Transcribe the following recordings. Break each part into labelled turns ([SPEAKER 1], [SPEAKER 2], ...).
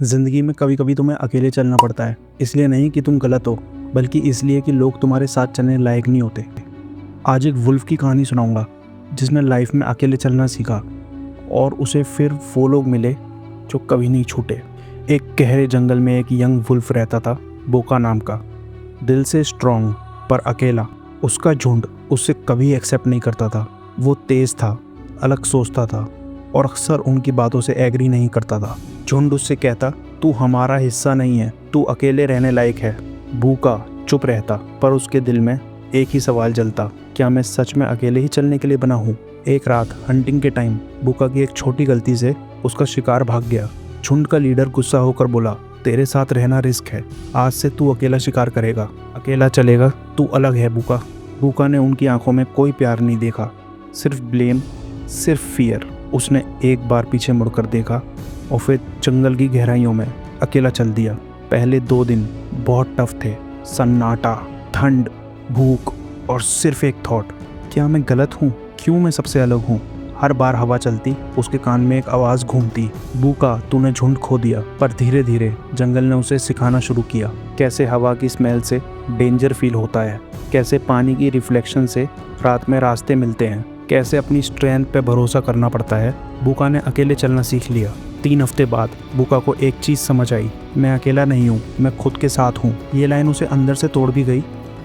[SPEAKER 1] ज़िंदगी में कभी कभी तुम्हें अकेले चलना पड़ता है, इसलिए नहीं कि तुम गलत हो, बल्कि इसलिए कि लोग तुम्हारे साथ चलने लायक नहीं होते। आज एक वुल्फ की कहानी सुनाऊंगा जिसने लाइफ में अकेले चलना सीखा और उसे फिर वो लोग मिले जो कभी नहीं छूटे। एक गहरे जंगल में एक यंग वुल्फ रहता था, बोका नाम का। दिल से स्ट्रॉन्ग पर अकेला। उसका झुंड उससे कभी एक्सेप्ट नहीं करता था। वो तेज़ था, अलग सोचता था और अक्सर उनकी बातों से एग्री नहीं करता था। झुंड उससे कहता, तू हमारा हिस्सा नहीं है, तू अकेले रहने लायक है। भूखा चुप रहता, पर उसके दिल में एक ही सवाल जलता, क्या मैं सच में अकेले ही चलने के लिए बना हूँ? एक रात हंटिंग के टाइम भूखा की एक छोटी गलती से उसका शिकार भाग गया। झुंड का लीडर गुस्सा होकर बोला, तेरे साथ रहना रिस्क है, आज से तू अकेला शिकार करेगा, अकेला चलेगा, तू अलग है भूखा। भूखा ने उनकी आंखों में कोई प्यार नहीं देखा, सिर्फ ब्लेम, सिर्फ फियर। उसने एक बार पीछे मुड़कर देखा और फिर जंगल की गहराइयों में अकेला चल दिया। पहले 2 दिन बहुत टफ थे। सन्नाटा, ठंड, भूख और सिर्फ एक थॉट, क्या मैं गलत हूँ? क्यों मैं सबसे अलग हूँ? हर बार हवा चलती उसके कान में एक आवाज़ घूमती, भूखा तूने झुंड खो दिया। पर धीरे धीरे जंगल ने उसे सिखाना शुरू किया, कैसे हवा की स्मेल से डेंजर फील होता है, कैसे पानी की रिफ्लेक्शन से रात में रास्ते मिलते हैं, कैसे अपनी स्ट्रेंथ पे भरोसा करना पड़ता है। भूखा ने अकेले चलना सीख लिया। 3 हफ्ते बाद भूखा को एक चीज़ समझ आई, मैं अकेला नहीं हूँ, मैं खुद के साथ हूँ। ये लाइन उसे अंदर से तोड़ भी गई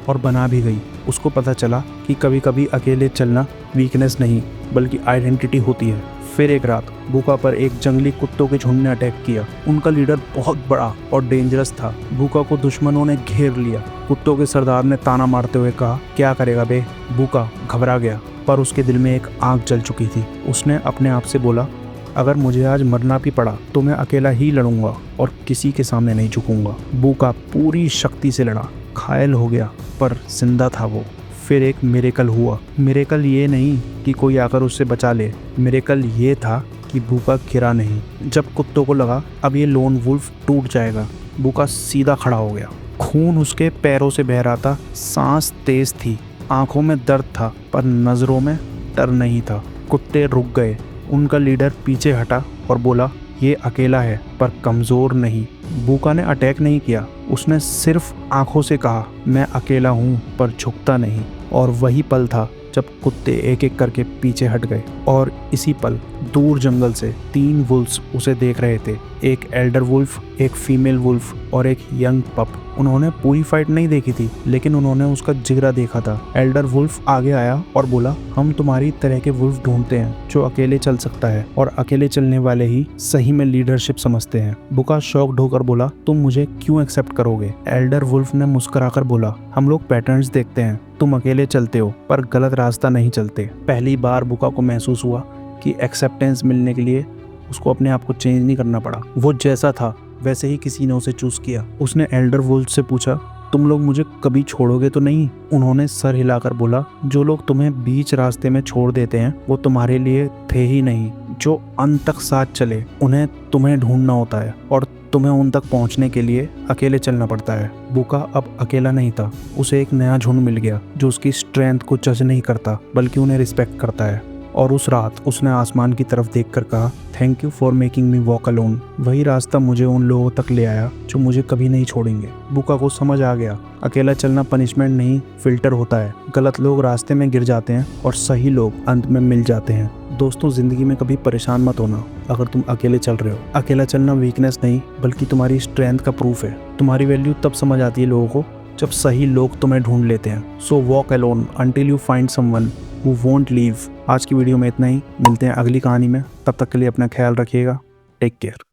[SPEAKER 1] और बना भी गई। उसको पता चला कि कभी कभी अकेले चलना वीकनेस नहीं बल्कि आइडेंटिटी होती है। फिर एक रात भूखा पर एक जंगली कुत्तों के झुंड ने अटैक किया। उनका लीडर बहुत बड़ा और डेंजरस था। भूखा को दुश्मनों ने घेर लिया। कुत्तों के सरदार ने ताना मारते हुए कहा, क्या करेगा बे? भूखा घबरा गया, पर उसके दिल में एक आग जल चुकी थी। उसने अपने आप से बोला, अगर मुझे आज मरना भी पड़ा तो मैं अकेला ही लड़ूंगा और किसी के सामने नहीं झुकूंगा। भूखा पूरी शक्ति से लड़ा, घायल हो गया पर जिंदा था वो। फिर एक मिरेकल हुआ। मिरेकल ये नहीं कि कोई आकर उससे बचा ले, मिरेकल ये था कि भूखा गिरा नहीं। जब कुत्तों को लगा अब ये लोन वुल्फ टूट जाएगा, भूखा सीधा खड़ा हो गया। खून उसके पैरों से बह रहा था, सांस तेज थी, आंखों में दर्द था पर नज़रों में डर नहीं था। कुत्ते रुक गए। उनका लीडर पीछे हटा और बोला, ये अकेला है पर कमज़ोर नहीं। भूखा ने अटैक नहीं किया, उसने सिर्फ आंखों से कहा, मैं अकेला हूँ पर झुकता नहीं। और वही पल था जब कुत्ते एक एक करके पीछे हट गए। और इसी पल दूर जंगल से 3 वुल्फ्स उसे देख रहे थे, एक एल्डर वुल्फ, एक फीमेल वुल्फ और एक यंग पप। उन्होंने पूरी फाइट नहीं देखी थी, लेकिन उन्होंने उसका जिगरा देखा था। एल्डर वुल्फ आगे आया और बोला, हम तुम्हारी तरह के वुल्फ ढूंढते हैं जो अकेले चल सकता है, और अकेले चलने वाले ही सही में लीडरशिप समझते हैं। भूखा शॉक्ड होकर बोला, तुम मुझे क्यों एक्सेप्ट करोगे? एल्डर वुल्फ ने मुस्कुराकर बोला, हम लोग पैटर्न्स देखते हैं, तुम अकेले चलते हो पर गलत रास्ता नहीं चलते। पहली बार भूखा को महसूस हुआ कि एक्सेप्टेंस मिलने के लिए उसको अपने आप को चेंज नहीं करना पड़ा। वो जैसा था वैसे ही किसी ने उसे चूज किया। उसने एल्डर वुल्फ से पूछा, तुम लोग मुझे कभी छोड़ोगे तो नहीं? उन्होंने सर हिलाकर बोला, जो लोग तुम्हें बीच रास्ते में छोड़ देते हैं वो तुम्हारे लिए थे ही नहीं। जो अंत तक साथ चले उन्हें तुम्हें ढूंढना होता है और तुम्हें उन तक पहुंचने के लिए अकेले चलना पड़ता है। भूखा अब अकेला नहीं था, उसे एक नया झुंड मिल गया जो उसकी स्ट्रेंथ को जज नहीं करता बल्कि उन्हें रिस्पेक्ट करता है। और उस रात उसने आसमान की तरफ देखकर कहा, thank you for making me walk alone. वही रास्ता मुझे उन लोगों तक ले आया जो मुझे कभी नहीं छोड़ेंगे। भूखा को समझ आ गया, अकेला चलना पनिशमेंट नहीं, फिल्टर होता है। गलत लोग रास्ते में गिर जाते हैं और सही लोग अंत में मिल जाते हैं। दोस्तों, जिंदगी में कभी परेशान मत होना अगर तुम अकेले चल रहे हो। अकेला चलना वीकनेस नहीं बल्कि तुम्हारी स्ट्रेंथ का प्रूफ है। तुम्हारी वैल्यू तब समझ आती है लोगों को जब सही लोग तुम्हें ढूंढ लेते हैं। So walk alone until you find someone who won't leave. आज की वीडियो में इतना ही, मिलते हैं अगली कहानी में। तब तक के लिए अपना ख्याल रखिएगा। Take care.